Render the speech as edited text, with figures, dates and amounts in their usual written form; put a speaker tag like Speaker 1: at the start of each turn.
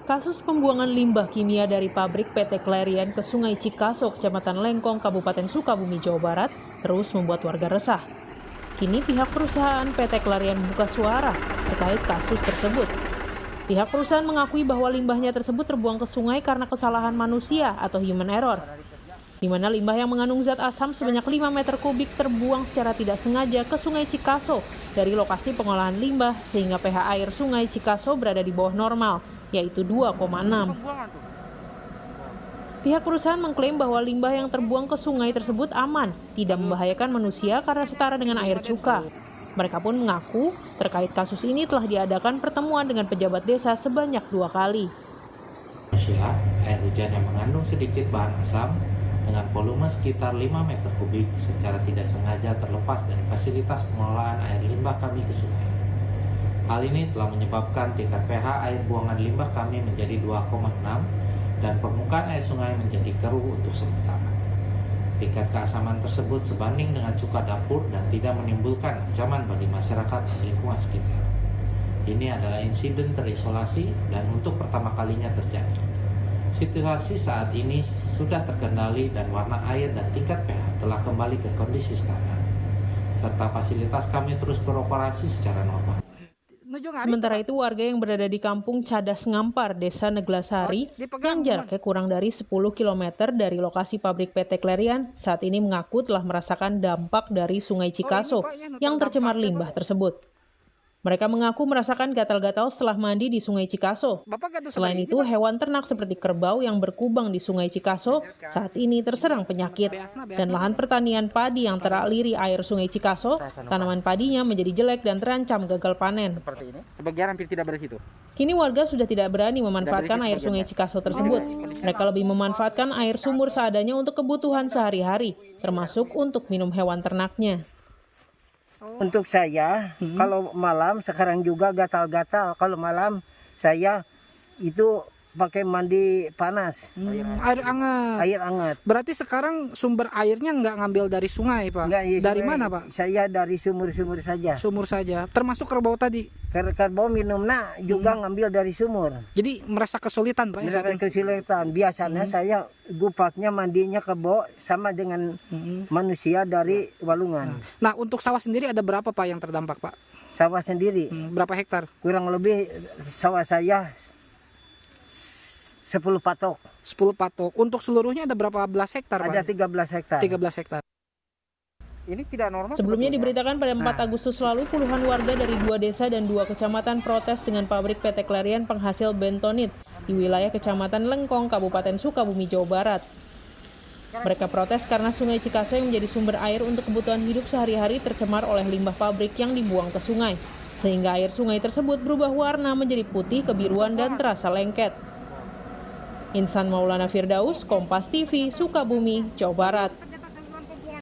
Speaker 1: Kasus pembuangan limbah kimia dari pabrik PT Clariant ke Sungai Cikaso, Kecamatan Lengkong, Kabupaten Sukabumi, Jawa Barat, terus membuat warga resah. Kini pihak perusahaan PT Clariant buka suara terkait kasus tersebut. Pihak perusahaan mengakui bahwa limbahnya tersebut terbuang ke sungai karena kesalahan manusia atau human error, di mana limbah yang mengandung zat asam sebanyak 5 meter kubik terbuang secara tidak sengaja ke Sungai Cikaso dari lokasi pengolahan limbah sehingga pH air Sungai Cikaso berada di bawah normal, yaitu 2,6. Pihak perusahaan mengklaim bahwa limbah yang terbuang ke sungai tersebut aman, tidak membahayakan manusia karena setara dengan air cuka. Mereka pun mengaku terkait kasus ini telah diadakan pertemuan dengan pejabat desa sebanyak 2 kali.
Speaker 2: Air hujan yang mengandung sedikit bahan asam dengan volume sekitar 5 meter kubik secara tidak sengaja terlepas dari fasilitas pengolahan air limbah kami ke sungai. Hal ini telah menyebabkan tingkat pH air buangan limbah kami menjadi 2,6 dan permukaan air sungai menjadi keruh untuk sementara. Tingkat keasaman tersebut sebanding dengan cuka dapur dan tidak menimbulkan ancaman bagi masyarakat dan lingkungan sekitar. Ini adalah insiden terisolasi dan untuk pertama kalinya terjadi. Situasi saat ini sudah terkendali dan warna air dan tingkat pH telah kembali ke kondisi standar, serta fasilitas kami terus beroperasi secara normal.
Speaker 1: Sementara itu, warga yang berada di kampung Cadas Ngampar, Desa Neglasari, yang jaraknya kurang dari 10 km dari lokasi pabrik PT Clariant, saat ini mengaku telah merasakan dampak dari Sungai Cikaso yang tercemar limbah tersebut. Mereka mengaku merasakan gatal-gatal setelah mandi di Sungai Cikaso. Selain itu, hewan ternak seperti kerbau yang berkubang di Sungai Cikaso saat ini terserang penyakit. Dan lahan pertanian padi yang teraliri air Sungai Cikaso, tanaman padinya menjadi jelek dan terancam gagal panen. Kini warga sudah tidak berani memanfaatkan air Sungai Cikaso tersebut. Mereka lebih memanfaatkan air sumur seadanya untuk kebutuhan sehari-hari, termasuk untuk minum hewan ternaknya.
Speaker 3: Untuk saya, kalau malam sekarang juga gatal-gatal. Kalau malam saya itu pakai mandi panas.
Speaker 4: Air hangat.
Speaker 3: Air hangat.
Speaker 4: Berarti sekarang sumber airnya nggak ngambil dari sungai, Pak?
Speaker 3: Enggak, ya,
Speaker 4: dari mana, Pak?
Speaker 3: Saya dari sumur-sumur saja.
Speaker 4: Sumur saja. Termasuk kerbau tadi?
Speaker 3: Kerbau minumnya juga ngambil dari sumur.
Speaker 4: Jadi merasa kesulitan, Pak?
Speaker 3: Merasa kesulitan. Biasanya saya gupaknya mandinya kebo sama dengan manusia dari walungan.
Speaker 4: Nah, untuk sawah sendiri ada berapa, Pak, yang terdampak, Pak?
Speaker 3: Sawah sendiri.
Speaker 4: Berapa hektar?
Speaker 3: Kurang lebih sawah saya 10 patok.
Speaker 4: 10 patok. Untuk seluruhnya ada berapa belas hektar, Pak?
Speaker 3: Ada 13 hektar.
Speaker 4: 13 hektar. Ini tidak normal.
Speaker 1: Sebelumnya diberitakan pada 4 Agustus lalu, puluhan warga dari 2 desa dan 2 kecamatan protes dengan pabrik PT Clariant penghasil bentonit di wilayah Kecamatan Lengkong, Kabupaten Sukabumi, Jawa Barat. Mereka protes karena Sungai Cikaso yang menjadi sumber air untuk kebutuhan hidup sehari-hari tercemar oleh limbah pabrik yang dibuang ke sungai, sehingga air sungai tersebut berubah warna menjadi putih kebiruan dan terasa lengket. Insan Maulana Firdaus, Kompas TV, Sukabumi, Jawa Barat.